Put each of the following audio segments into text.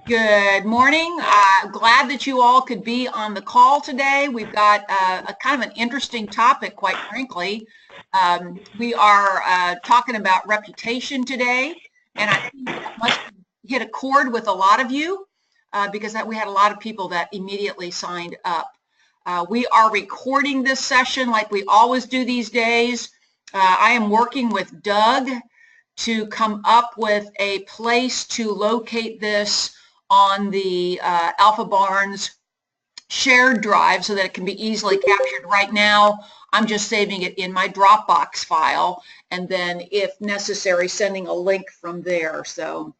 Good morning. Glad that you all could be on the call today. We've got a kind of an interesting topic, quite frankly. We are talking about reputation today, and I think that must hit a chord with a lot of you because we had a lot of people that immediately signed up. We are recording this session like we always do these days. I am working with Doug to come up with a place to locate this on the Alpha Barnes shared drive so that it can be easily captured. Right now, I'm just saving it in my Dropbox file, and then if necessary, sending a link from there. So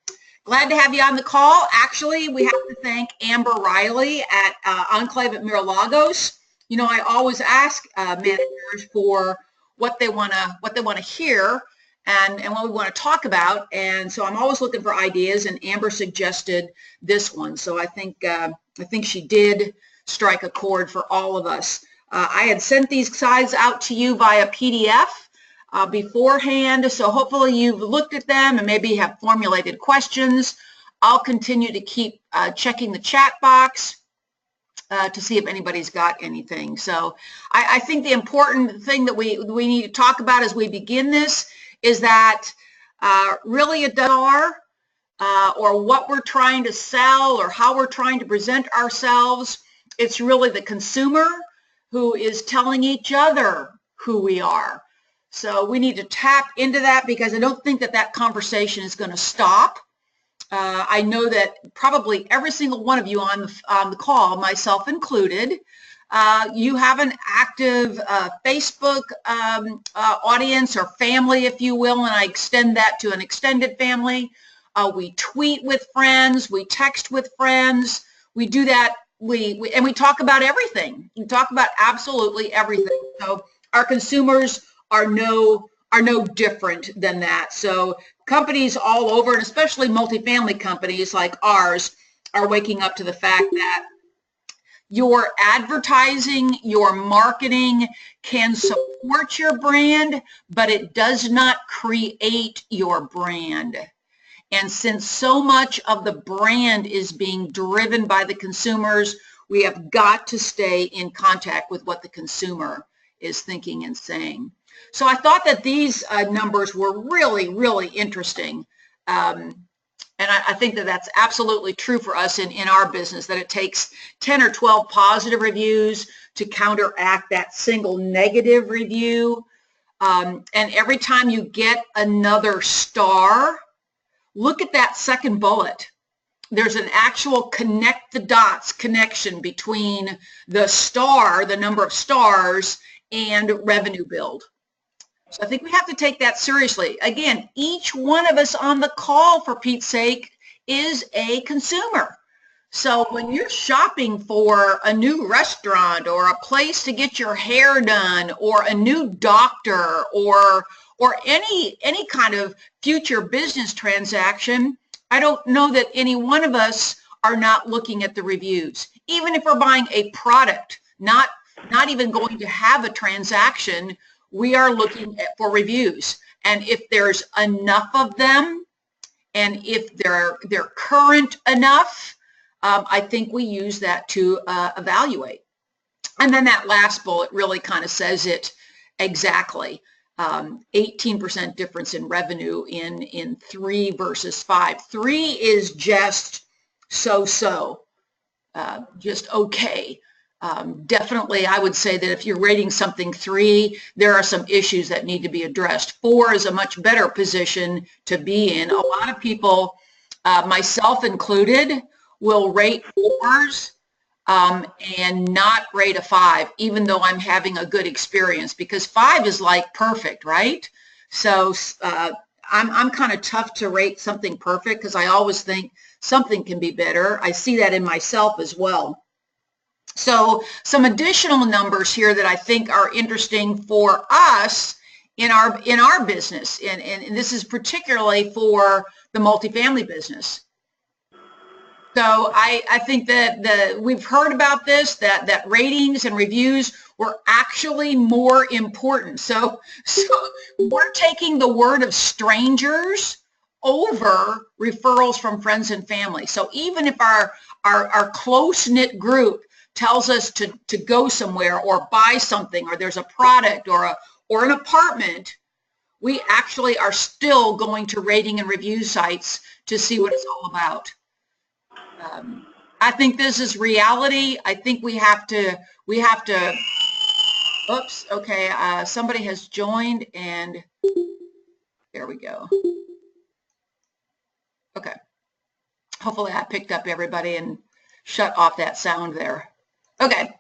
glad to have you on the call. Actually, we have to thank Amber Riley at Enclave at Miralagos. You know, I always ask managers for what they want to hear and what we want to talk about. And so I'm always looking for ideas, and Amber suggested this one. So I think she did strike a chord for all of us. I had sent these slides out to you via PDF beforehand, so hopefully you've looked at them and maybe have formulated questions. I'll continue to keep checking the chat box to see if anybody's got anything. So I think the important thing that we need to talk about as we begin this is that really a dollar or what we're trying to sell or how we're trying to present ourselves, it's really the consumer who is telling each other who we are. So we need to tap into that because I don't think that that conversation is going to stop. I know that probably every single one of you on the call, myself included, you have an active Facebook audience or family, if you will, and I extend that to an extended family. We tweet with friends, we text with friends, we do that, and we talk about everything. We talk about absolutely everything. So our consumers are no different than that. So companies all over, and especially multifamily companies like ours, are waking up to the fact that your advertising, your marketing can support your brand, but it does not create your brand. And since so much of the brand is being driven by the consumers, we have got to stay in contact with what the consumer is thinking and saying. So I thought that these numbers were really, really interesting. And I think that that's absolutely true for us in our business, that it takes 10 or 12 positive reviews to counteract that single negative review. And every time you get another star, look at that second bullet. There's an actual connect the dots connection between the star, the number of stars, and revenue build. So I think we have to take that seriously. Again, each one of us on the call, for Pete's sake, is a consumer. So when you're shopping for a new restaurant or a place to get your hair done or a new doctor or any kind of future business transaction, I don't know that any one of us are not looking at the reviews. Even if we're buying a product, not even going to have a transaction, we are looking for reviews. And if there's enough of them, and if they're current enough, I think we use that to evaluate. And then that last bullet really kind of says it exactly. 18% difference in revenue in 3 versus 5. 3 is just so-so, just okay. Definitely, I would say that if you're rating something 3, there are some issues that need to be addressed. 4 is a much better position to be in. A lot of people, myself included, will rate 4s and not rate a 5, even though I'm having a good experience, because 5 is like perfect, right? So I'm kind of tough to rate something perfect because I always think something can be better. I see that in myself as well. So some additional numbers here that I think are interesting for us in our business, and this is particularly for the multifamily business. So I think that we've heard about this, that ratings and reviews were actually more important. So we're taking the word of strangers over referrals from friends and family. So even if our close-knit group tells us to go somewhere or buy something, or there's a product or an apartment, we actually are still going to rating and review sites to see what it's all about. I think this is reality. I think we have to, oops, okay, somebody has joined, and there we go. Okay. Hopefully I picked up everybody and shut off that sound there. Okay.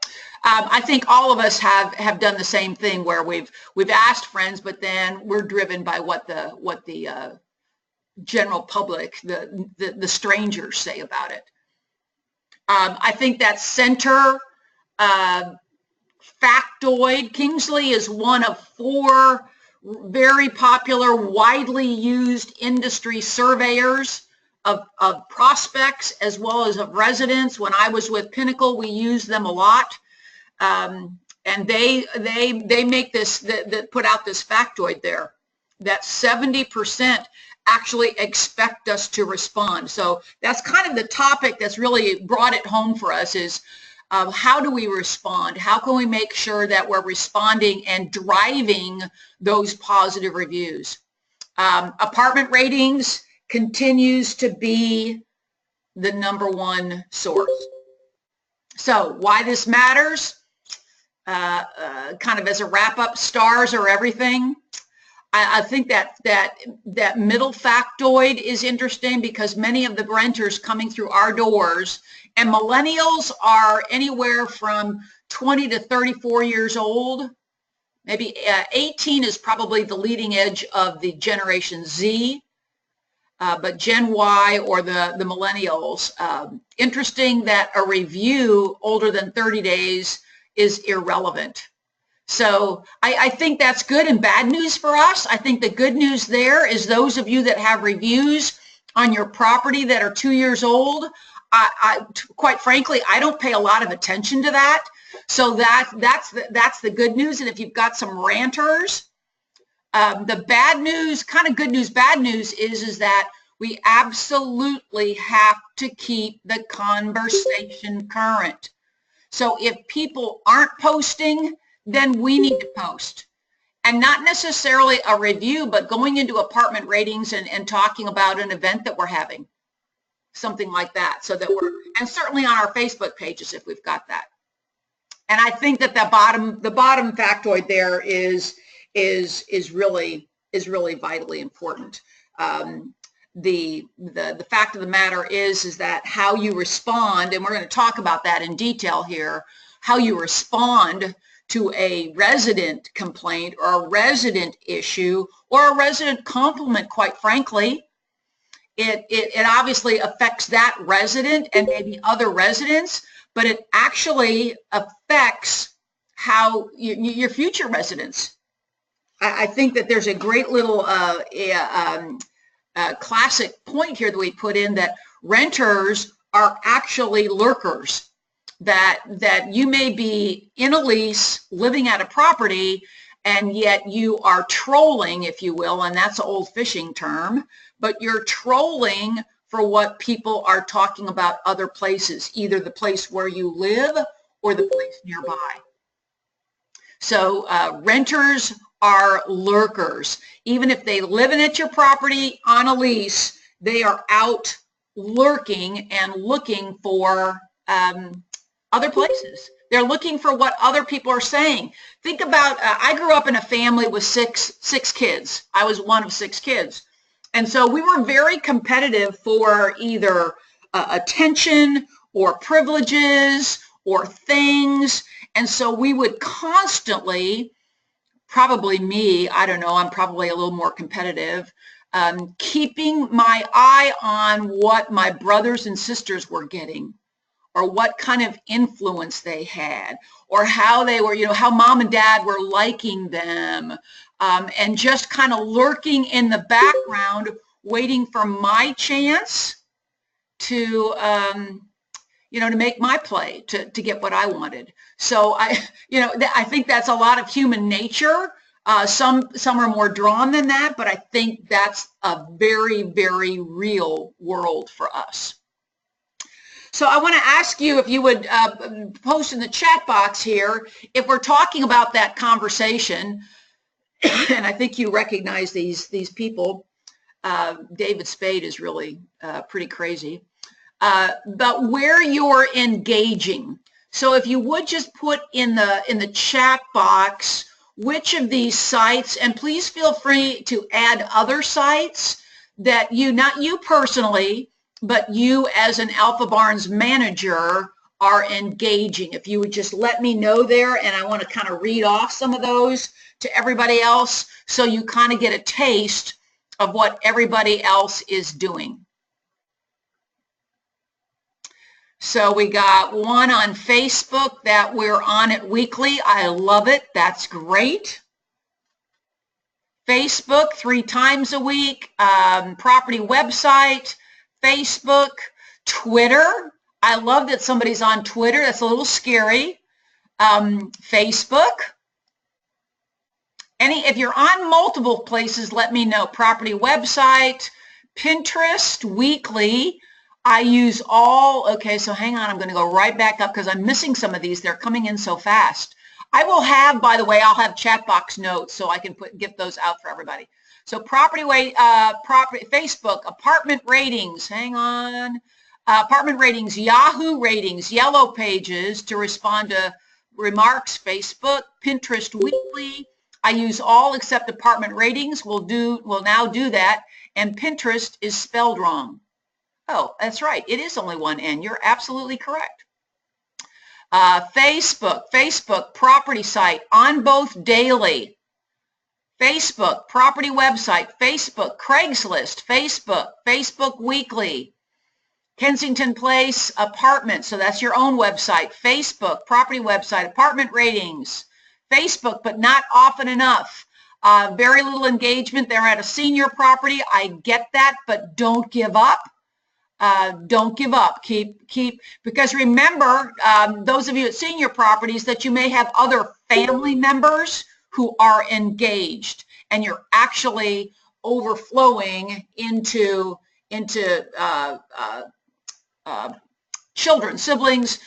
I think all of us have done the same thing, where we've asked friends, but then we're driven by what the general public, the strangers say about it. I think that center factoid, Kingsley is one of 4 very popular, widely used industry surveyors of prospects as well as of residents. When I was with Pinnacle, we used them a lot. And they make this, that put out this factoid there, that 70% actually expect us to respond. So that's kind of the topic that's really brought it home for us, is how do we respond? How can we make sure that we're responding and driving those positive reviews? Apartment ratings continues to be the #1 source. So why this matters, kind of as a wrap up, stars are everything. I think that middle factoid is interesting, because many of the renters coming through our doors, and millennials are anywhere from 20 to 34 years old. Maybe 18 is probably the leading edge of the Generation Z. But Gen Y, or the millennials, interesting that a review older than 30 days is irrelevant. So I think that's good and bad news for us. I think the good news there is those of you that have reviews on your property that are 2 years old, quite frankly, I don't pay a lot of attention to that. So that's the good news. And if you've got some ranters, the bad news, kind of good news, bad news is that we absolutely have to keep the conversation current. So if people aren't posting, then we need to post. And not necessarily a review, but going into apartment ratings and talking about an event that we're having, something like that, so that and certainly on our Facebook pages if we've got that. And I think that the bottom factoid there is really vitally important. The fact of the matter is that how you respond, and we're going to talk about that in detail here, how you respond to a resident complaint or a resident issue or a resident compliment, quite frankly, it obviously affects that resident and maybe other residents, but it actually affects how your future residents. I think that there's a great little classic point here that we put in, that renters are actually lurkers, that you may be in a lease living at a property, and yet you are trolling, if you will, and that's an old fishing term, but you're trolling for what people are talking about other places, either the place where you live or the place nearby. So renters are lurkers. Even if they live in at your property on a lease, they are out lurking and looking for other places. They're looking for what other people are saying. Think about, I grew up in a family with six kids. I was one of 6 kids. And so we were very competitive for either attention or privileges or things. And so we would constantly, probably me, I don't know, I'm probably a little more competitive, keeping my eye on what my brothers and sisters were getting, or what kind of influence they had, or how they were, how mom and dad were liking them, and just kind of lurking in the background, waiting for my chance to, to make my play, to get what I wanted. So I think that's a lot of human nature. Some are more drawn than that, but I think that's a very, very real world for us. So I want to ask you if you would post in the chat box here, if we're talking about that conversation, and I think you recognize these people. David Spade is really pretty crazy. But where you're engaging. So if you would just put in the chat box which of these sites, and please feel free to add other sites that you, not you personally, but you as an Alpha Barns manager are engaging. If you would just let me know there, and I want to kind of read off some of those to everybody else so you kind of get a taste of what everybody else is doing. So we got one on Facebook that we're on it weekly. I love it. That's great. Facebook 3 times a week, property website, Facebook, Twitter. I love that somebody's on Twitter. That's a little scary. Facebook. If you're on multiple places, let me know. Property website, Pinterest, weekly. I use all, okay, so hang on, I'm going to go right back up because I'm missing some of these. They're coming in so fast. I will have, by the way, I'll have chat box notes so I can get those out for everybody. So Facebook, apartment ratings, hang on. Apartment ratings, Yahoo ratings, Yellow Pages to respond to remarks, Facebook, Pinterest weekly. I use all except apartment ratings. We'll now do that. And Pinterest is spelled wrong. Oh, that's right. It is only one N. You're absolutely correct. Facebook property site on both daily. Facebook property website. Facebook Craigslist. Facebook weekly. Kensington Place apartment. So that's your own website. Facebook property website. Apartment ratings. Facebook, but not often enough. Very little engagement. They're at a senior property. I get that, but don't give up. Don't give up. Keep, because remember, those of you at senior properties, that you may have other family members who are engaged, and you're actually overflowing into children, siblings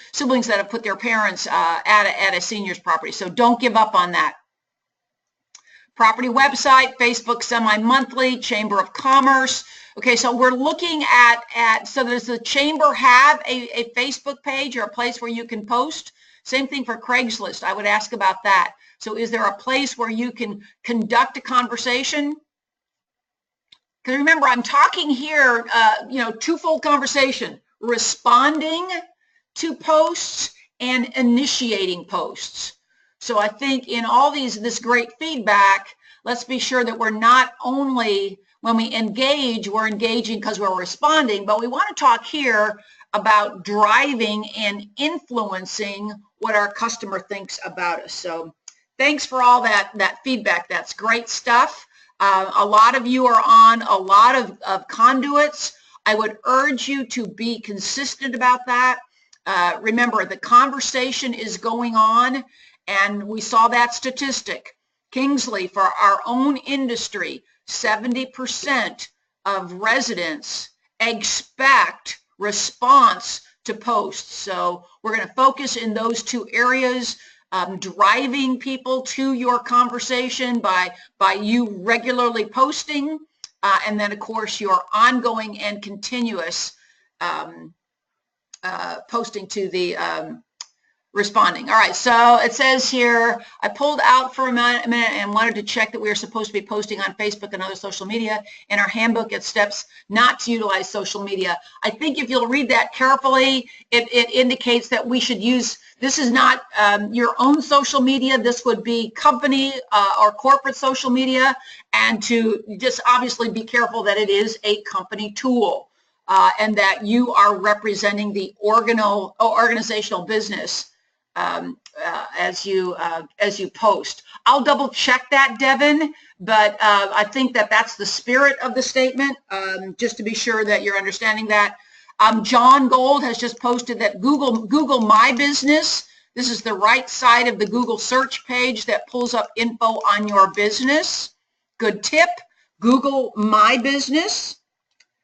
that have put their parents at a senior's property. So don't give up on that. Property website, Facebook semi-monthly, Chamber of Commerce. Okay, so we're looking at so does the Chamber have a Facebook page or a place where you can post? Same thing for Craigslist. I would ask about that. So is there a place where you can conduct a conversation? Because remember, I'm talking here, twofold conversation, responding to posts and initiating posts. So I think in all this great feedback, let's be sure that we're not only, when we engage, we're engaging because we're responding, but we want to talk here about driving and influencing what our customer thinks about us. So thanks for all that feedback. That's great stuff. A lot of you are on a lot of conduits. I would urge you to be consistent about that. Remember, the conversation is going on, and we saw that statistic. Kingsley, for our own industry, 70% of residents expect response to posts. So we're going to focus in those two areas, driving people to your conversation by you regularly posting, and then, of course, your ongoing and continuous posting to the responding. All right, so it says here, I pulled out for a minute and wanted to check that we are supposed to be posting on Facebook and other social media. In our handbook, it steps not to utilize social media. I think if you'll read that carefully, it indicates that we should use, this is not your own social media. This would be company or corporate social media, and to just obviously be careful that it is a company tool and that you are representing the organizational business as you post. I'll double check that, Devin, but I think that's the spirit of the statement, just to be sure that you're understanding that. John Gold has just posted that Google My Business This is the right side of the Google search page that pulls up info on your business. Good tip, Google My Business.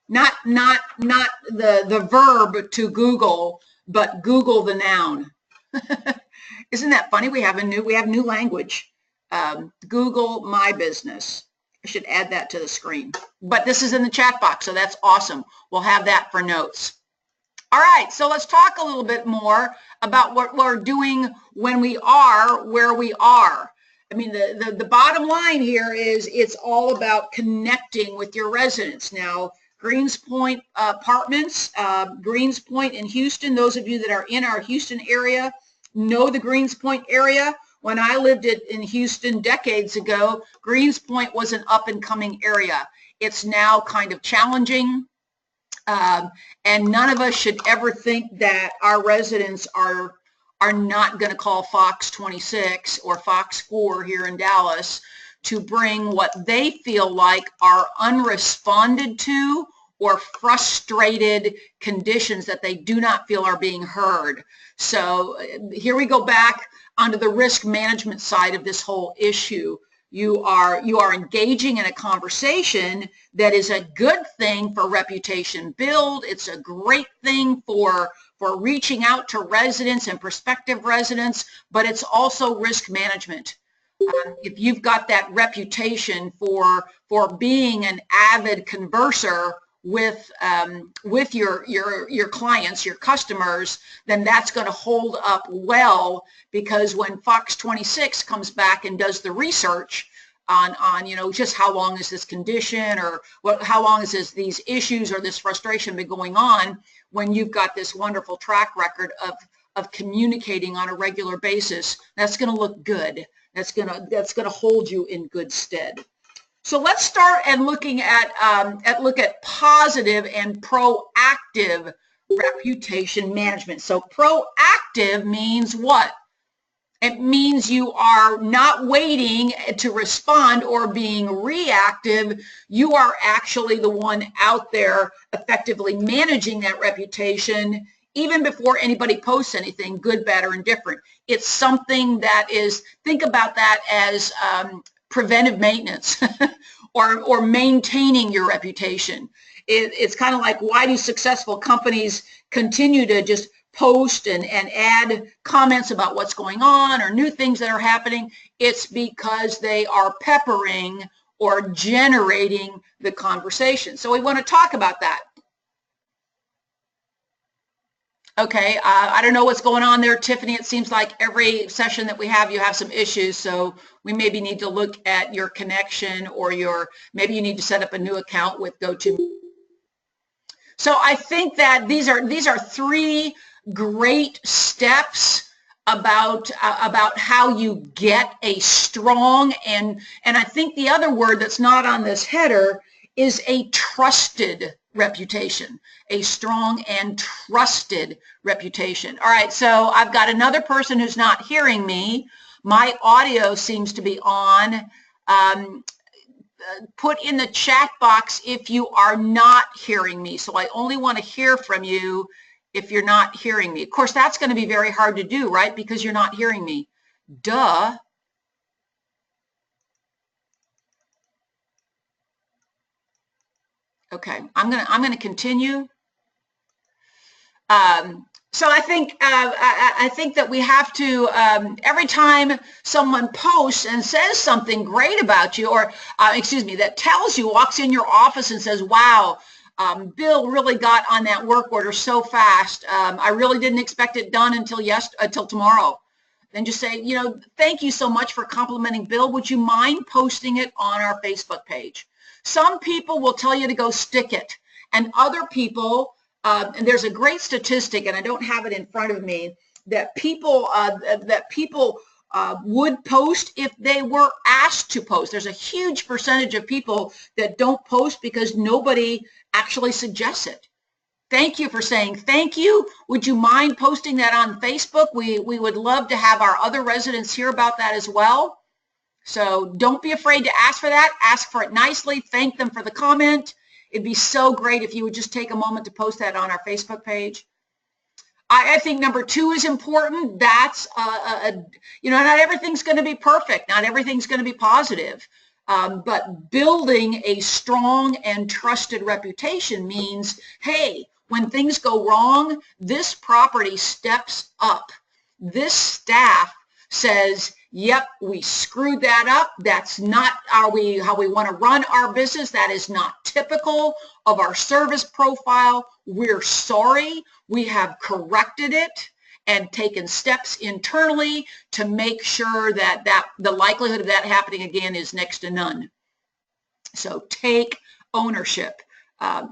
Not the verb to Google, but Google the noun. Isn't that funny? We have new language. Google My Business. I should add that to the screen. But this is in the chat box, so that's awesome. We'll have that for notes. All right, so let's talk a little bit more about what we're doing when we are where we are. I mean, the bottom line here is it's all about connecting with your residents. Now, Greenspoint Apartments, Greenspoint in Houston, those of you that are in our Houston area know the Greenspoint area. When I lived in Houston decades ago, Greenspoint was an up-and-coming area. It's now kind of challenging. And none of us should ever think that our residents are not going to call Fox 26 or Fox 4 here in Dallas to bring what they feel like are unresponded to or frustrated conditions that they do not feel are being heard. So here we go back onto the risk management side of this whole issue. You are engaging in a conversation that is a good thing for reputation build. It's a great thing for reaching out to residents and prospective residents, but it's also risk management. If you've got that reputation for being an avid converser with your clients, your customers, then that's going to hold up well, because when Fox 26 comes back and does the research on just how long is this condition, or how long is these issues or this frustration been going on, when you've got this wonderful track record of communicating on a regular basis, that's going to look good. That's going to hold you in good stead. So let's start and look at positive and proactive reputation management. So proactive means what? It means you are not waiting to respond or being reactive. You are actually the one out there effectively managing that reputation even before anybody posts anything, good, bad, or indifferent. It's something that is, think about that as preventive maintenance or maintaining your reputation. It's kind of like, why do successful companies continue to just post and add comments about what's going on or new things that are happening? It's because they are peppering or generating the conversation. So we want to talk about that. Okay, I don't know what's going on there, Tiffany. It seems like every session that we have, you have some issues. So we maybe need to look at your connection, or maybe you need to set up a new account with GoToMeeting. So I think that these are three great steps about how you get a strong, and I think the other word that's not on this header is a trusted reputation, a strong and trusted reputation. All right, so I've got another person who's not hearing me. My audio seems to be on. Put in the chat box if you are not hearing me. So I only want to hear from you if you're not hearing me. Of course, that's going to be very hard to do, right? Because you're not hearing me. Duh. Okay, I'm gonna continue. So I think that we have to, every time someone posts and says something great about you, or that tells you, walks in your office and says, wow, Bill really got on that work order so fast. I really didn't expect it done until tomorrow. Then just say, thank you so much for complimenting Bill. Would you mind posting it on our Facebook page? Some people will tell you to go stick it, and other people, and there's a great statistic, and I don't have it in front of me, that people would post if they were asked to post. There's a huge percentage of people that don't post because nobody actually suggests it. Thank you for saying thank you. Would you mind posting that on Facebook? We would love to have our other residents hear about that as well. So don't be afraid to ask for that. Ask for it nicely. Thank them for the comment. It'd be so great if you would just take a moment to post that on our Facebook page. I think number 2 is important. That's, you know, not everything's going to be perfect. Not everything's going to be positive. But building a strong and trusted reputation means, hey, when things go wrong, this property steps up. This staff says, yep, we screwed that up. That's not how we want to run our business. That is not typical of our service profile. We're sorry. We have corrected it and taken steps internally to make sure that the likelihood of that happening again is next to none. So take ownership.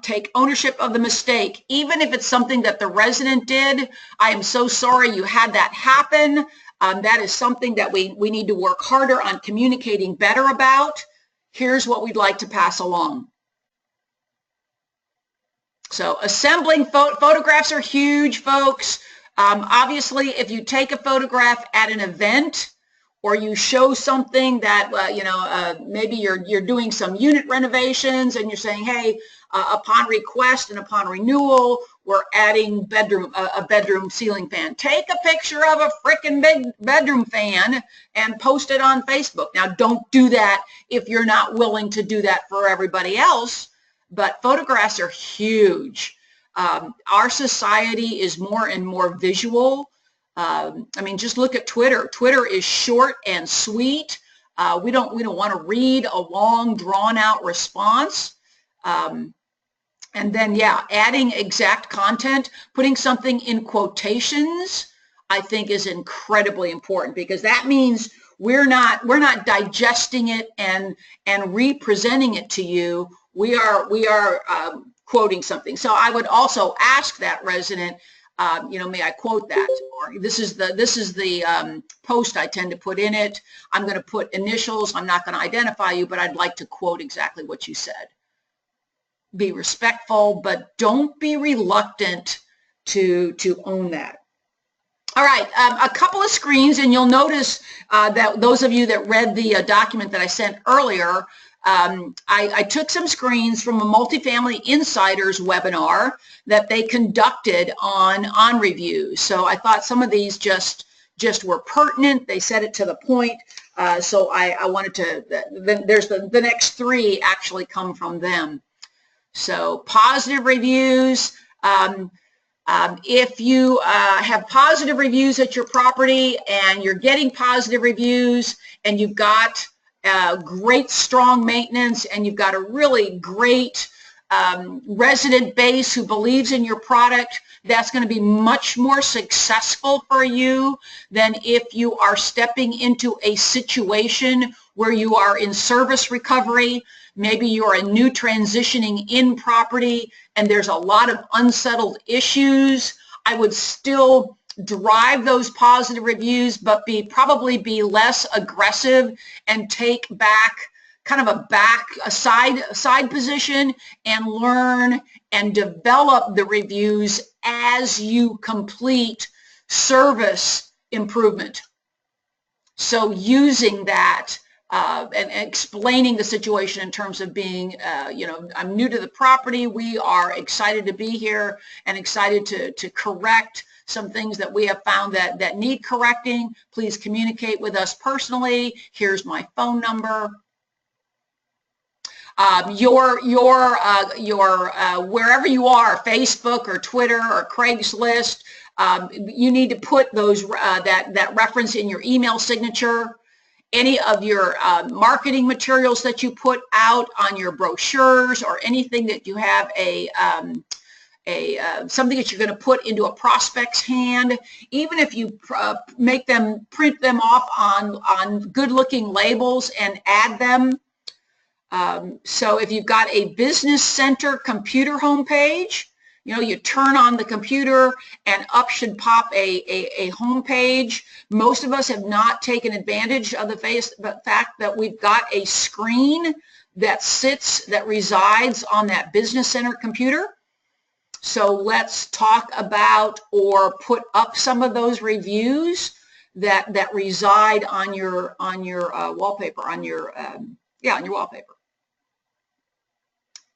Take ownership of the mistake. Even if it's something that the resident did, I am so sorry you had that happen. That is something that we need to work harder on communicating better about. Here's what we'd like to pass along. So assembling photographs are huge, folks. Obviously, if you take a photograph at an event, or you show something that, you know, maybe you're doing some unit renovations and you're saying, hey, upon request and upon renewal, we're adding a bedroom ceiling fan. Take a picture of a freaking big bedroom fan and post it on Facebook. Now, don't do that if you're not willing to do that for everybody else, but photographs are huge. Our society is more and more visual. I mean, just look at Twitter. Twitter is short and sweet. We don't want to read a long, drawn-out response. And then, yeah, adding exact content, putting something in quotations, I think is incredibly important, because that means we're not digesting it and representing it to you. We are quoting something. So I would also ask that resident, you know, may I quote that? Or this is the post I tend to put in it. I'm going to put initials. I'm not going to identify you, but I'd like to quote exactly what you said. Be respectful, but don't be reluctant to own that. All right, a couple of screens, and you'll notice that those of you that read the document that I sent earlier, I took some screens from a Multifamily Insiders webinar that they conducted on reviews. So I thought some of these just were pertinent. They said it to the point. So I wanted to, there's the next 3 actually come from them. So positive reviews. If you have positive reviews at your property and you're getting positive reviews and you've got great strong maintenance and you've got a really great resident base who believes in your product, that's going to be much more successful for you than if you are stepping into a situation where you are in service recovery. Maybe you're a new transitioning in property and there's a lot of unsettled issues. I would still drive those positive reviews, but probably be less aggressive and take back kind of a side position and learn and develop the reviews as you complete service improvement. So using that and explaining the situation in terms of being, you know, I'm new to the property. We are excited to be here and excited to correct some things that we have found that need correcting. Please communicate with us personally. Here's my phone number. Wherever you are, Facebook or Twitter or Craigslist, you need to put those that reference in your email signature. Any of your marketing materials that you put out on your brochures, or anything that you have something that you're going to put into a prospect's hand, even if you print them off on good-looking labels and add them. So if you've got a business center computer homepage, you know, you turn on the computer and up should pop a homepage. Most of us have not taken advantage of the fact that we've got a screen that resides on that business center computer. So let's talk about or put up some of those reviews that reside on your wallpaper, on your wallpaper.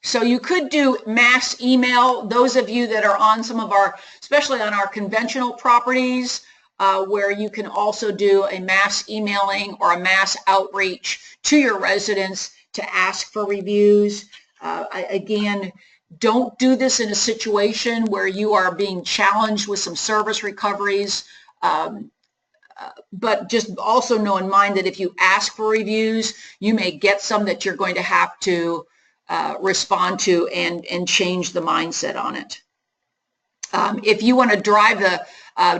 So you could do mass email. Those of you that are on some of our, especially on our conventional properties, where you can also do a mass emailing or a mass outreach to your residents to ask for reviews. Again, don't do this in a situation where you are being challenged with some service recoveries. But just also know in mind that if you ask for reviews, you may get some that you're going to have to respond to and change the mindset on it. If you want to drive the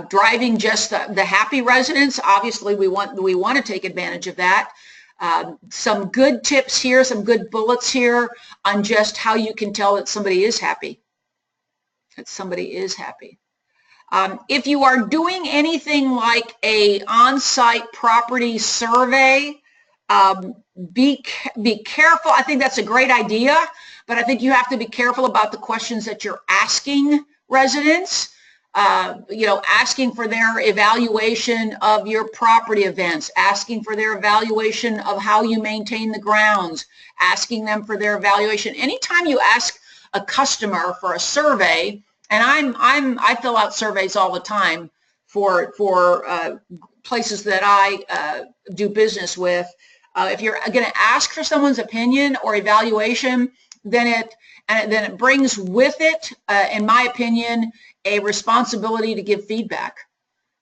driving just the happy residents, obviously we want to take advantage of that. Some good tips here, some good bullets here on just how you can tell that somebody is happy. That somebody is happy. If you are doing anything like a on-site property survey, be careful. I think that's a great idea, but I think you have to be careful about the questions that you're asking residents. Asking for their evaluation of your property events, asking for their evaluation of how you maintain the grounds, asking them for their evaluation. Anytime you ask a customer for a survey, and I fill out surveys all the time for places that I do business with. If you're going to ask for someone's opinion or evaluation, then it brings with it, in my opinion, a responsibility to give feedback.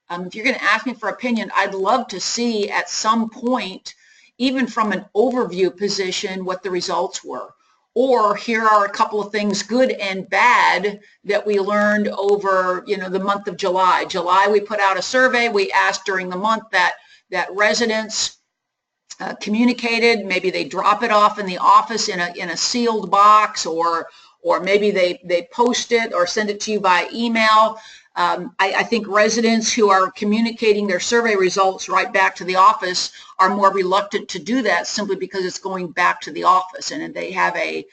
If you're going to ask me for opinion, I'd love to see at some point, even from an overview position, what the results were. Or here are a couple of things, good and bad, that we learned over, the month of July. July, we put out a survey. We asked during the month that residents communicated. Maybe they drop it off in the office in a sealed box, or maybe they post it or send it to you by email. I think residents who are communicating their survey results right back to the office are more reluctant to do that, simply because it's going back to the office, and they have an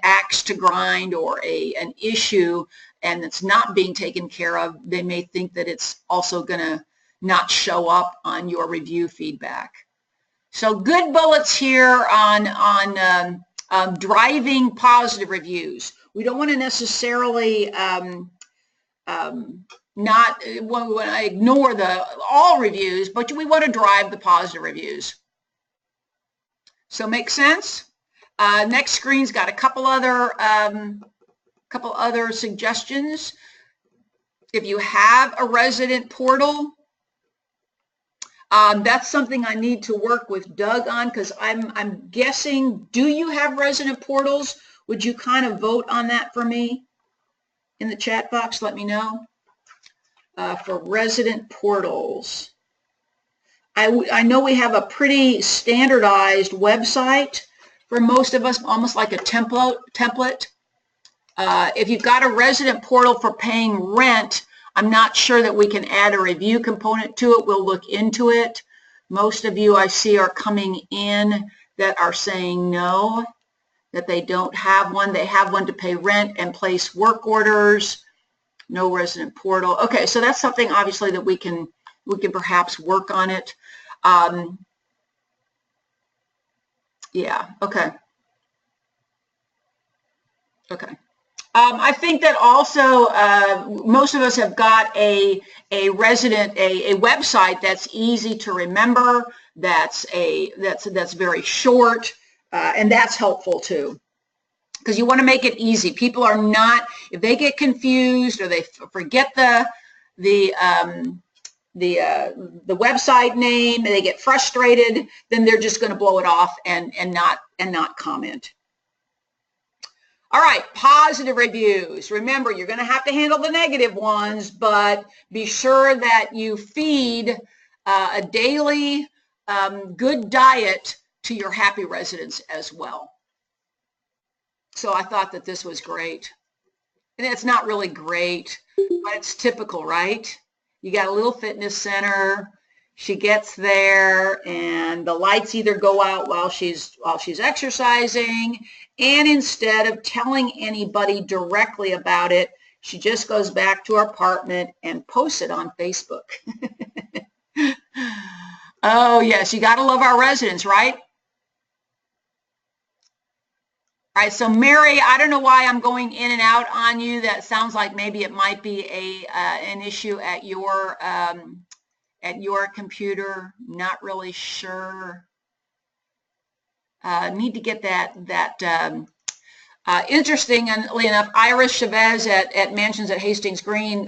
axe to grind or an issue, and it's not being taken care of. They may think that it's also going to not show up on your review feedback. So good bullets here on driving positive reviews. We don't want to necessarily not want to ignore all reviews, but we want to drive the positive reviews. So make sense? Next screen's got a couple other suggestions. If you have a resident portal, that's something I need to work with Doug on, because I'm guessing, do you have resident portals? Would you kind of vote on that for me in the chat box? Let me know. For resident portals, I know we have a pretty standardized website for most of us, almost like a template. If you've got a resident portal for paying rent, I'm not sure that we can add a review component to it. We'll look into it. Most of you I see are coming in that are saying no, that they don't have one. They have one to pay rent and place work orders. No resident portal. Okay, so that's something obviously that we can perhaps work on it. Yeah, okay. Okay. I think that also most of us have got a website that's easy to remember, that's very short, and that's helpful too, because you want to make it easy. People are not, if they get confused or they forget the website name, and they get frustrated, then they're just going to blow it off and not comment. All right, positive reviews. Remember, you're going to have to handle the negative ones, but be sure that you feed a daily good diet to your happy residents as well. So I thought that this was great. And it's not really great, but it's typical, right? You got a little fitness center. She gets there, and the lights either go out while she's exercising, and instead of telling anybody directly about it, she just goes back to her apartment and posts it on Facebook. Oh yes, you got to love our residents, right? All right, so Mary, I don't know why I'm going in and out on you. That sounds like maybe it might be an issue at your computer. Not really sure. Need to get that. Interestingly enough, Iris Chavez at Mansions at Hastings Green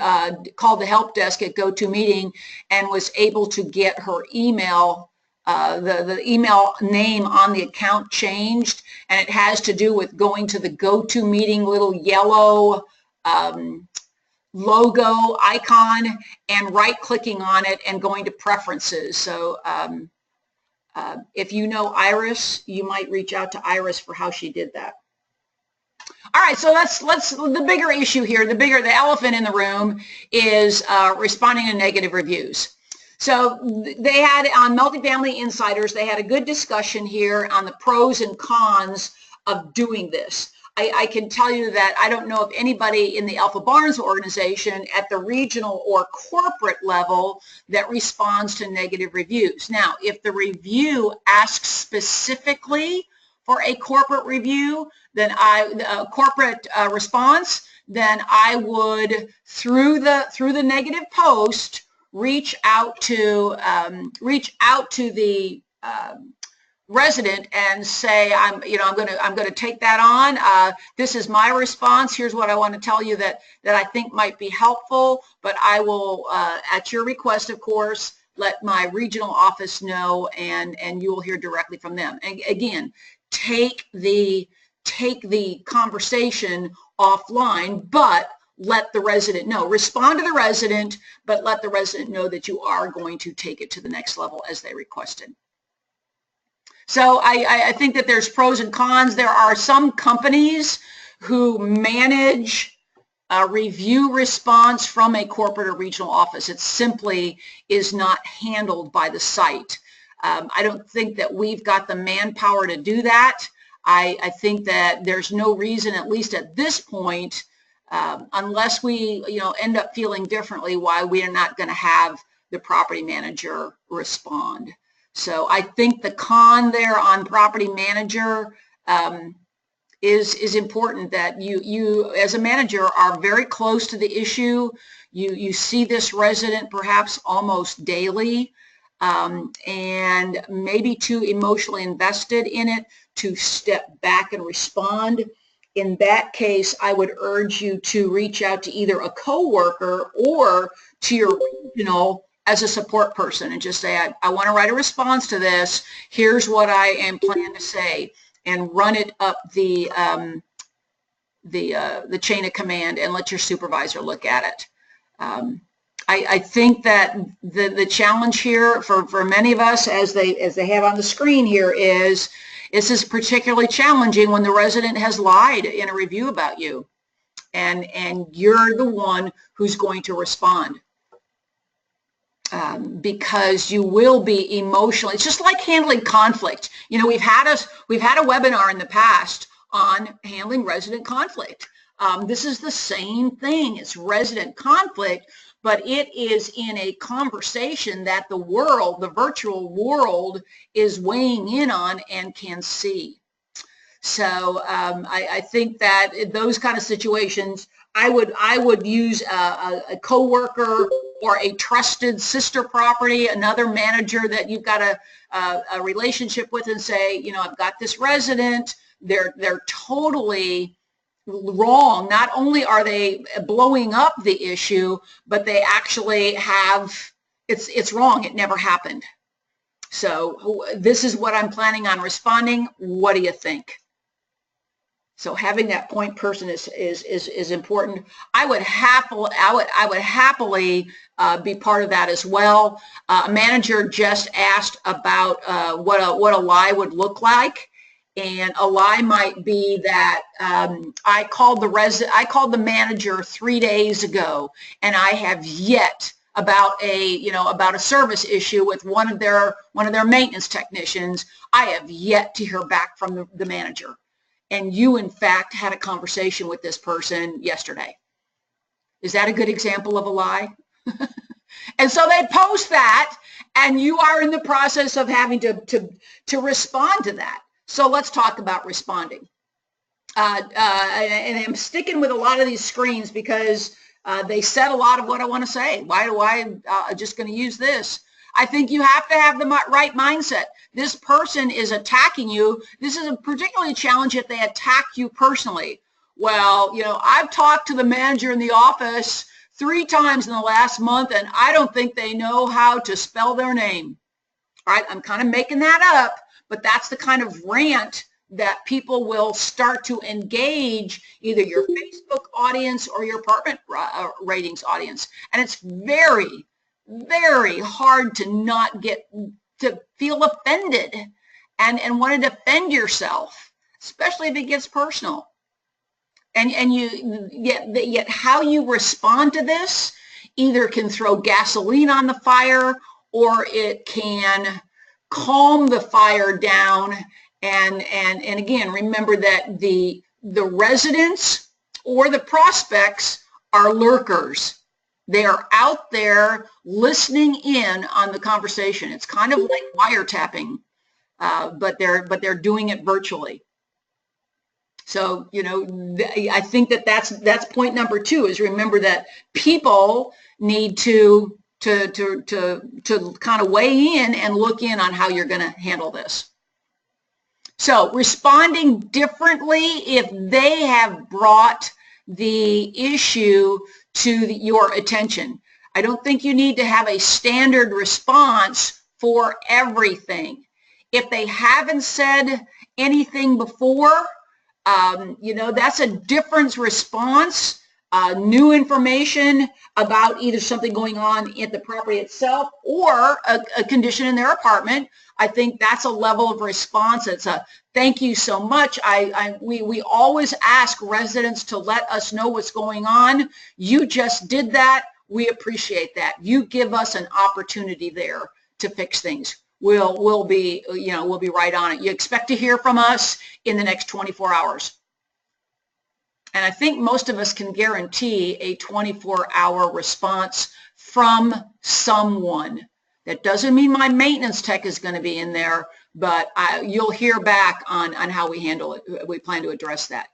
called the help desk at GoToMeeting and was able to get her email, the email name on the account changed, and it has to do with going to the GoToMeeting little yellow logo icon and right-clicking on it and going to preferences. So if you know Iris, you might reach out to Iris for how she did that. All right, so let's the bigger issue here, the elephant in the room is responding to negative reviews. So they had on Multifamily Insiders, they had a good discussion here on the pros and cons of doing this. I can tell you that I don't know if anybody in the Alpha Barnes organization at the regional or corporate level that responds to negative reviews. Now, if the review asks specifically for a corporate review, then corporate response, then I would through the negative post reach out to the resident and say, I'm going to take that on. This is my response. Here's what I want to tell you that I think might be helpful, but I will, at your request, of course, let my regional office know, and you will hear directly from them. And again, take the conversation offline, but let the resident know. Respond to the resident, but let the resident know that you are going to take it to the next level as they requested. So I think that there's pros and cons. There are some companies who manage a review response from a corporate or regional office. It simply is not handled by the site. I don't think that we've got the manpower to do that. I think that there's no reason, at least at this point, unless we end up feeling differently, why we are not going to have the property manager respond. So I think the con there on property manager is important, that you as a manager are very close to the issue. You see this resident perhaps almost daily, and maybe too emotionally invested in it to step back and respond. In that case, I would urge you to reach out to either a coworker or to your regional as a support person and just say, I want to write a response to this. Here's what I am planning to say, and run it up the chain of command and let your supervisor look at it. I think that the challenge here for many of us, as they have on the screen here, is this is particularly challenging when the resident has lied in a review about you, and you're the one who's going to respond. Because you will be emotional. It's just like handling conflict. We've had a webinar in the past on handling resident conflict. This is the same thing. It's resident conflict, but it is in a conversation that the virtual world is weighing in on and can see. So I think that in those kind of situations, I would use a coworker or a trusted sister property, another manager that you've got a relationship with, and say, I've got this resident. They're totally wrong. Not only are they blowing up the issue, but they actually have it's wrong. It never happened. So this is what I'm planning on responding. What do you think? So having that point person is important. I would happily be part of that as well. A manager just asked about what a lie would look like, and a lie might be that I called the manager 3 days ago, and I have yet about a service issue with one of their maintenance technicians. I have yet to hear back from the manager. And you, in fact, had a conversation with this person yesterday. Is that a good example of a lie? And so they post that, and you are in the process of having to respond to that. So let's talk about responding. and I'm sticking with a lot of these screens because they said a lot of what I want to say. Why do I just going to use this? I think you have to have the right mindset. This person is attacking you. This is a particularly challenge if they attack you personally. Well, you know, I've talked to the manager in the office 3 times in the last month, and I don't think they know how to spell their name. All right, I'm kind of making that up, but that's the kind of rant that people will start to engage either your Facebook audience or your apartment ratings audience. And it's very, very hard to not get to feel offended and want to defend yourself, especially if it gets personal. And you yet how you respond to this either can throw gasoline on the fire or it can calm the fire down. And again, remember that the residents or the prospects are lurkers. They are out there listening in on the conversation. It's kind of like wiretapping, but they're doing it virtually. So, you know, I think that's point number 2 is remember that people need to kind of weigh in and look in on how you're going to handle this. So responding differently if they have brought the issue to your attention. I don't think you need to have a standard response for everything. If they haven't said anything before, you know, that's a different response. New information about either something going on at the property itself or a condition in their apartment. I think that's a level of response. It's a thank you so much. We always ask residents to let us know what's going on. You just did that. We appreciate that. You give us an opportunity there to fix things. We'll be right on it. You expect to hear from us in the next 24 hours. And I think most of us can guarantee a 24-hour response from someone. That doesn't mean my maintenance tech is going to be in there, but you'll hear back on how we handle it. We plan to address that.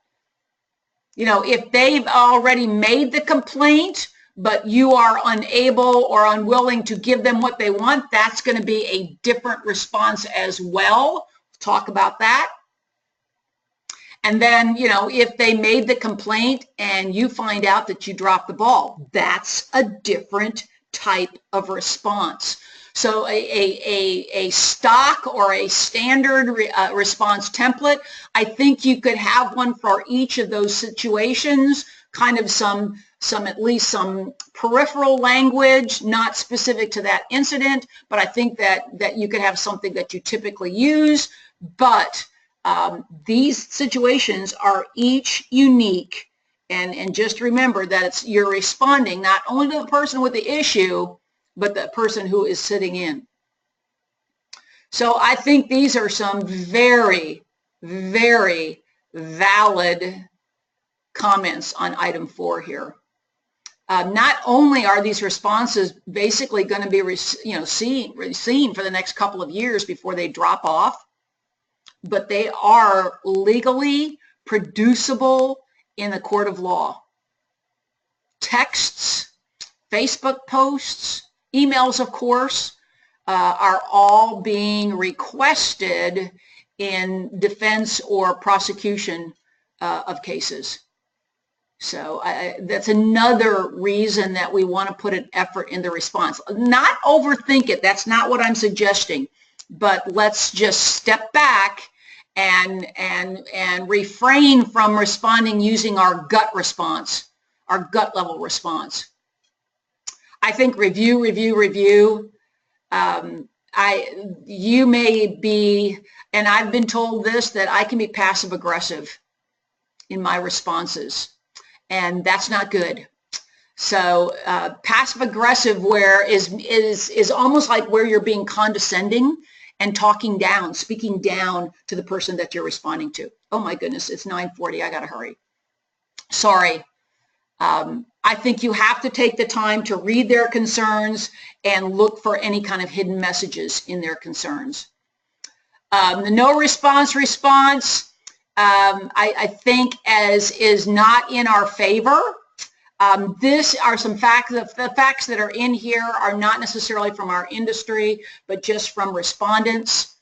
You know, if they've already made the complaint, but you are unable or unwilling to give them what they want, that's going to be a different response as well. Talk about that. And then, you know, if they made the complaint and you find out that you dropped the ball, that's a different type of response. So a stock or a standard response template, I think you could have one for each of those situations, kind of at least some peripheral language, not specific to that incident, but I think that you could have something that you typically use, but these situations are each unique, and just remember that you're responding not only to the person with the issue, but the person who is sitting in. So I think these are some very, very valid comments on item 4 here. Not only are these responses basically going to be seen for the next couple of years before they drop off, but they are legally producible in the court of law. Texts, Facebook posts, emails, of course, are all being requested in defense or prosecution of cases. So that's another reason that we want to put an effort in the response. Not overthink it. That's not what I'm suggesting. But let's just step back and refrain from responding using our gut response, our gut level response. I think review. You may be, and I've been told this, that I can be passive aggressive in my responses, and that's not good. So passive aggressive is almost like where you're being condescending and talking down, speaking down to the person that you're responding to. Oh my goodness, it's 9:40, I gotta hurry. Sorry. I think you have to take the time to read their concerns and look for any kind of hidden messages in their concerns. The no response I think is not in our favor. This are some facts. The facts that are in here are not necessarily from our industry, but just from respondents.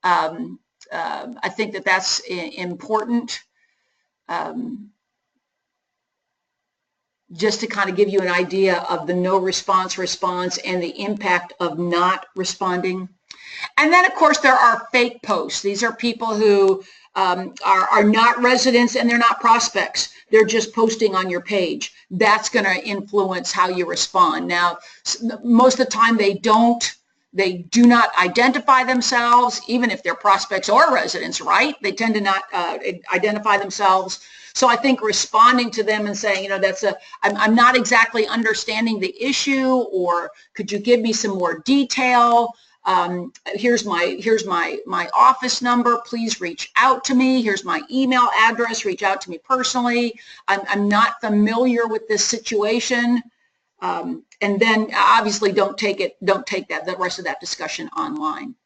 I think that that's important. Just to kind of give you an idea of the no response and the impact of not responding. And then, of course, there are fake posts. These are people who are not residents and they're not prospects. They're just posting on your page. That's going to influence how you respond. Now, most of the time they do not identify themselves, even if they're prospects or residents, right? They tend to not identify themselves. So I think responding to them and saying, you know, I'm not exactly understanding the issue, or could you give me some more detail? Here's my office number. Please reach out to me. Here's my email address. Reach out to me personally. I'm not familiar with this situation. And then obviously don't take the rest of that discussion online.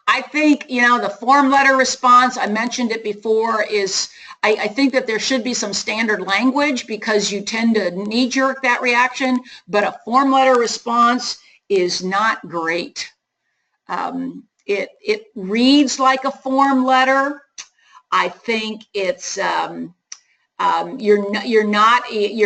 I think, you know, the form letter response, I mentioned it before, is I think that there should be some standard language because you tend to knee-jerk that reaction, but a form letter response is not great. It reads like a form letter. I think it's you're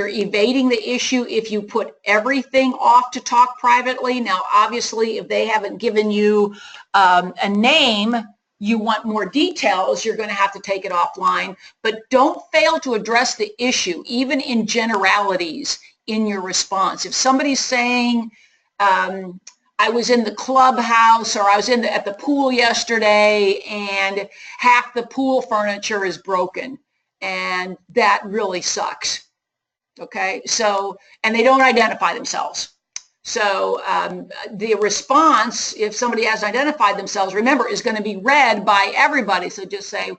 evading the issue if you put everything off to talk privately. Now, obviously, if they haven't given you a name, you want more details, you're going to have to take it offline. But don't fail to address the issue, even in generalities, in your response. If somebody's saying, I was in the clubhouse, or I was at the pool yesterday and half the pool furniture is broken, and that really sucks. Okay, so, and they don't identify themselves. So the response, if somebody hasn't identified themselves, remember, is going to be read by everybody. So just say,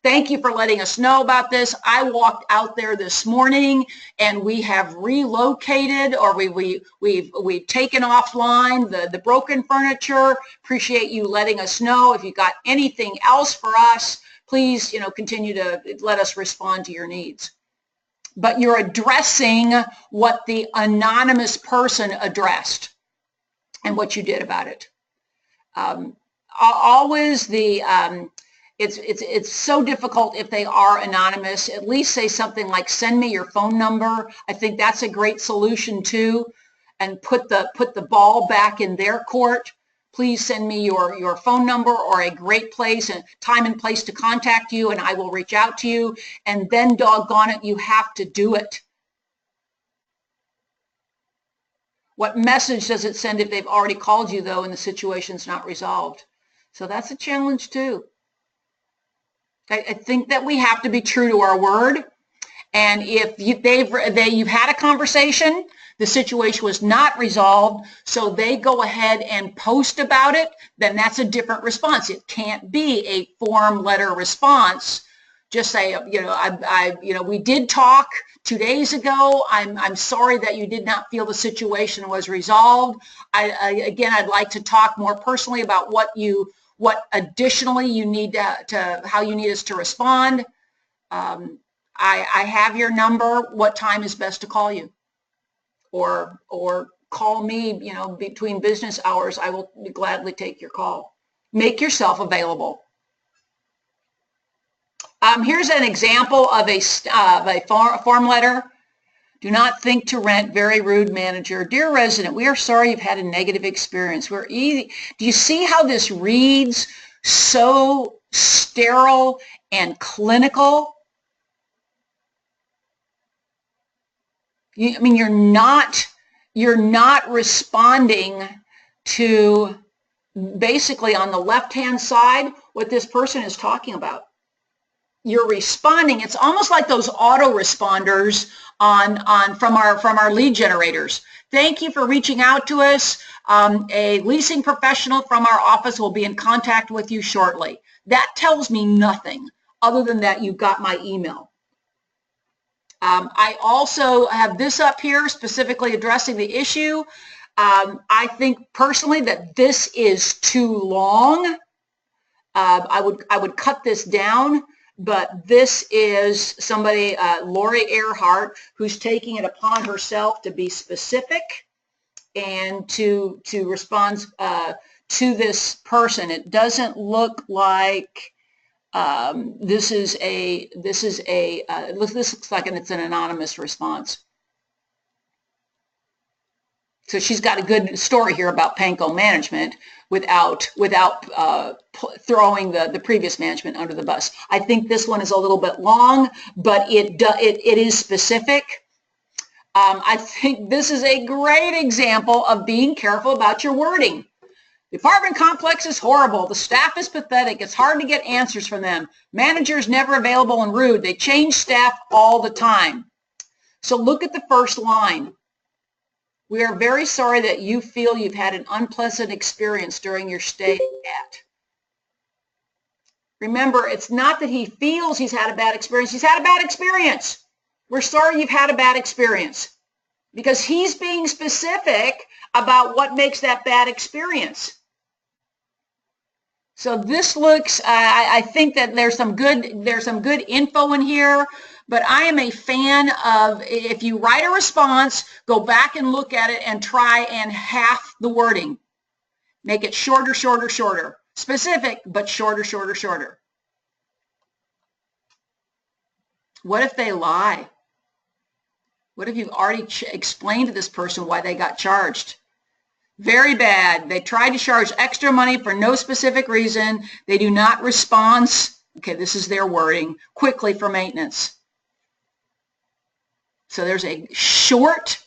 thank you for letting us know about this. I walked out there this morning and we have relocated, or we've taken offline the broken furniture. Appreciate you letting us know. If you got anything else for us, please, you know, continue to let us respond to your needs. But you're addressing what the anonymous person addressed and what you did about it. Always it's so difficult if they are anonymous. At least say something like, send me your phone number. I think that's a great solution too, and put the ball back in their court. Please send me your phone number or a great place and time and place to contact you, and I will reach out to you. And then, doggone it, you have to do it. What message does it send if they've already called you, though, and the situation's not resolved? So that's a challenge too. I think that we have to be true to our word. And if you've had a conversation, the situation was not resolved, so they go ahead and post about it, then that's a different response. It can't be a form letter response. Just say, you know, we did talk 2 days ago. I'm sorry that you did not feel the situation was resolved. Again, I'd like to talk more personally about what additionally you need how you need us to respond. I have your number. What time is best to call you? Or call me, you know, between business hours. I will gladly take your call. Make yourself available. Here's an example of a form letter. Do not think to rent. Very rude manager. Dear resident, we are sorry you've had a negative experience. We're easy. Do you see how this reads so sterile and clinical? I mean, you're not responding to basically on the left-hand side what this person is talking about. You're responding. It's almost like those autoresponders from our lead generators. Thank you for reaching out to us. A leasing professional from our office will be in contact with you shortly. That tells me nothing other than that you got my email. I also have this up here specifically addressing the issue. I think personally that this is too long. I would cut this down, but this is somebody, Lori Earhart, who's taking it upon herself to be specific and to respond to this person. It doesn't look like this looks like it's an anonymous response. So she's got a good story here about Panko management without throwing the previous management under the bus. I think this one is a little bit long, but it is specific. I think this is a great example of being careful about your wording. The apartment complex is horrible. The staff is pathetic. It's hard to get answers from them. Managers never available and rude. They change staff all the time. So look at the first line. We are very sorry that you feel you've had an unpleasant experience during your stay at. Remember, it's not that he feels he's had a bad experience. He's had a bad experience. We're sorry you've had a bad experience, because he's being specific about what makes that bad experience. So this looks, I think that there's some good info in here. But I am a fan of, if you write a response, go back and look at it and try and half the wording. Make it shorter, shorter, shorter. Specific, but shorter, shorter, shorter. What if they lie? What if you've already explained to this person why they got charged? Very bad. They tried to charge extra money for no specific reason. They do not respond, okay, this is their wording, quickly for maintenance. So there's a short,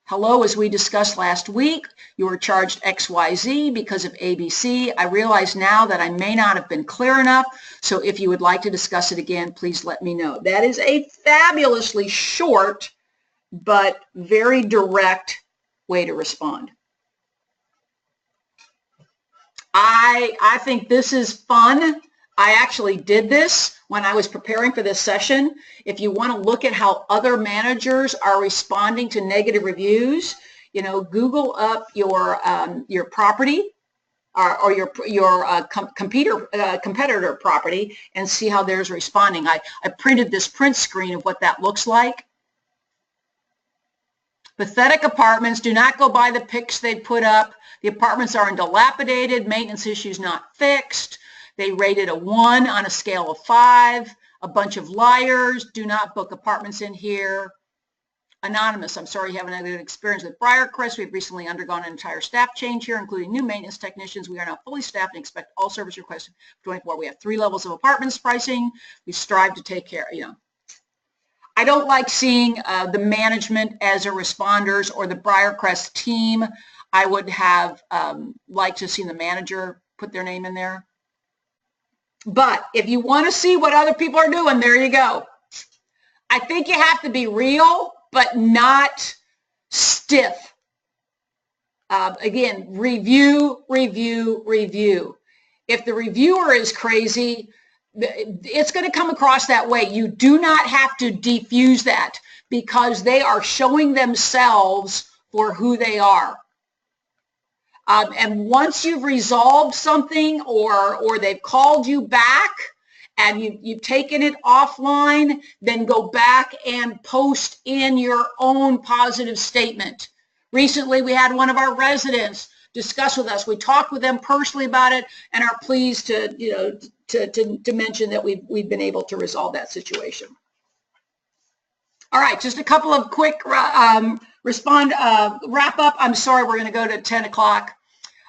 hello, as we discussed last week, you were charged XYZ because of ABC. I realize now that I may not have been clear enough, so if you would like to discuss it again, please let me know. That is a fabulously short but very direct way to respond. I think this is fun. I actually did this when I was preparing for this session. If you want to look at how other managers are responding to negative reviews, you know, Google up your property or your competitor property and see how theirs are responding. I printed this print screen of what that looks like. Pathetic apartments. Do not go by the pics they put up. The apartments are dilapidated. Maintenance issues not fixed. They rated a 1 on a scale of 5. A bunch of liars. Do not book apartments in here. Anonymous. I'm sorry you haven't had an experience with Briarcrest. We've recently undergone an entire staff change here, including new maintenance technicians. We are now fully staffed and expect all service requests for 24. We have 3 levels of apartments pricing. We strive to take care, you know. I don't like seeing the management as a responders or the Briarcrest team. I would have liked to see the manager put their name in there. But if you want to see what other people are doing, there you go. I think you have to be real, but not stiff. Again, review, review, review. If the reviewer is crazy, it's going to come across that way. You do not have to defuse that because they are showing themselves for who they are. And once you've resolved something or they've called you back and you've taken it offline, then go back and post in your own positive statement. Recently, we had one of our residents discuss with us. We talked with them personally about it and are pleased to, you know, to mention that we've been able to resolve that situation. All right, just a couple of quick wrap up. I'm sorry, we're going to go to 10 o'clock.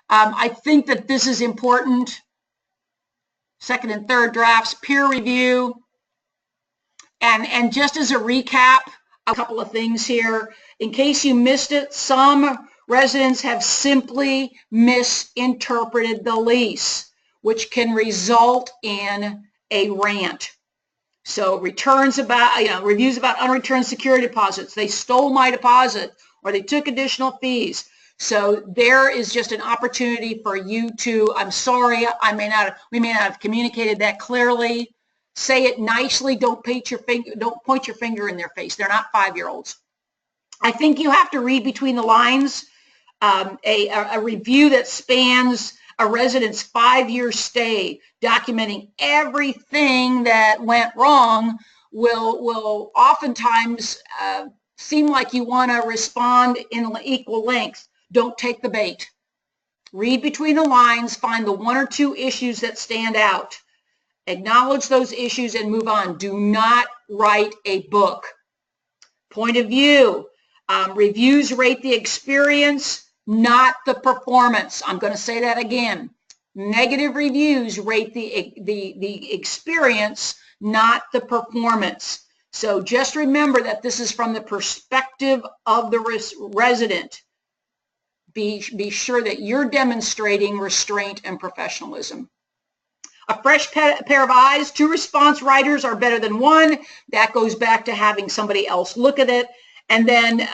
I think that this is important. Second and third drafts, peer review. And just as a recap, a couple of things here. In case you missed it, some residents have simply misinterpreted the lease, which can result in a rant. So returns about, you know, reviews about unreturned security deposits. They stole my deposit or they took additional fees. So there is just an opportunity for you to, I'm sorry, we may not have communicated that clearly. Say it nicely. Don't point your finger in their face. They're not 5-year-olds. I think you have to read between the lines. A review that spans a resident's 5-year stay, documenting everything that went wrong, will oftentimes seem like you want to respond in equal length. Don't take the bait. Read between the lines, find the 1 or 2 issues that stand out. Acknowledge those issues and move on. Do not write a book. Point of view. Reviews rate the experience, not the performance. I'm going to say that again. Negative reviews rate the experience, not the performance. So just remember that this is from the perspective of the resident. Be sure that you're demonstrating restraint and professionalism. A fresh pair of eyes. 2 response writers are better than 1. That goes back to having somebody else look at it. And then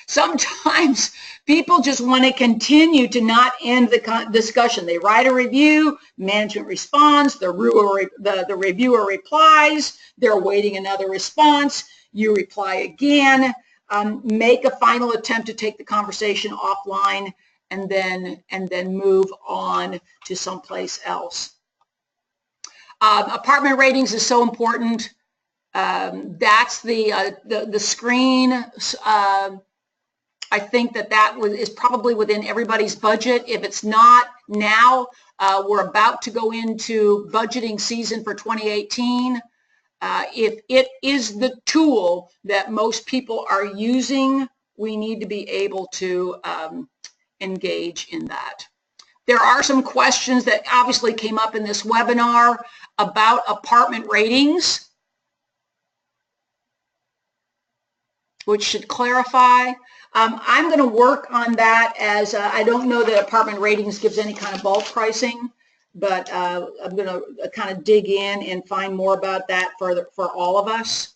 sometimes people just want to continue to not end the discussion. They write a review, management responds, the reviewer replies, they're awaiting another response, you reply again, make a final attempt to take the conversation offline, and then move on to someplace else. Apartment ratings is so important. That's the screen. I think that is probably within everybody's budget. If it's not now, we're about to go into budgeting season for 2018. If it is the tool that most people are using, we need to be able to engage in that. There are some questions that obviously came up in this webinar about apartment ratings, which should clarify. I'm going to work on that, as I don't know that apartment ratings gives any kind of bulk pricing, but I'm going to kind of dig in and find more about that for all of us.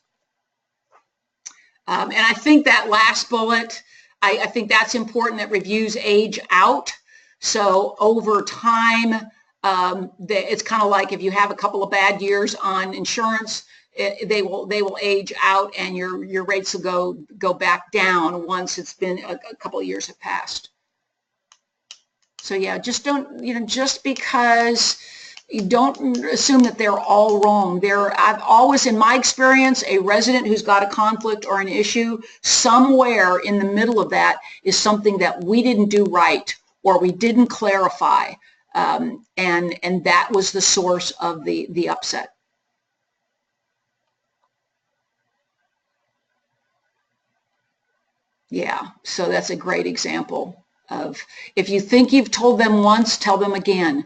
And I think that last bullet, I think that's important, that reviews age out. So over time, it's kind of like if you have a couple of bad years on insurance, they will age out, and your rates will go back down once it's been a couple of years have passed. So yeah, just don't, just because you don't assume that they're all wrong. I've always, in my experience, a resident who's got a conflict or an issue, somewhere in the middle of that is something that we didn't do right or we didn't clarify, and that was the source of the upset. Yeah, so that's a great example of, if you think you've told them once, tell them again.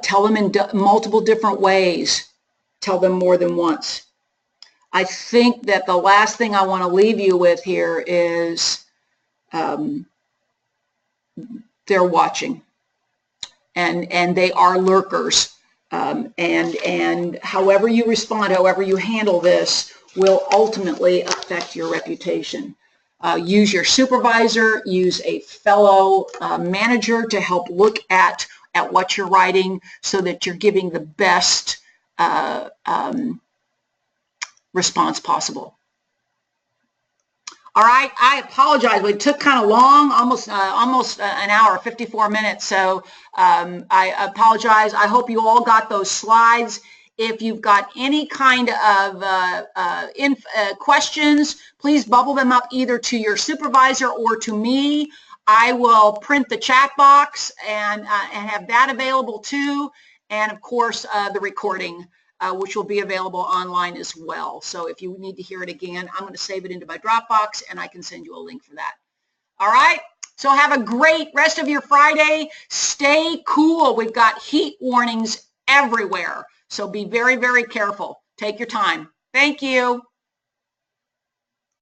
Tell them in multiple different ways. Tell them more than once. I think that the last thing I want to leave you with here is they're watching, and they are lurkers. And however you respond, however you handle this, will ultimately affect your reputation. Use your supervisor, use a fellow manager to help look at what you're writing, so that you're giving the best response possible. All right, I apologize. It took kind of long, almost an hour, 54 minutes. So I apologize. I hope you all got those slides. If you've got any kind of questions, please bubble them up either to your supervisor or to me. I will print the chat box and have that available too. And of course, the recording, which will be available online as well. So if you need to hear it again, I'm going to save it into my Dropbox, and I can send you a link for that. All right. So have a great rest of your Friday. Stay cool. We've got heat warnings everywhere. So be very, very careful. Take your time. Thank you.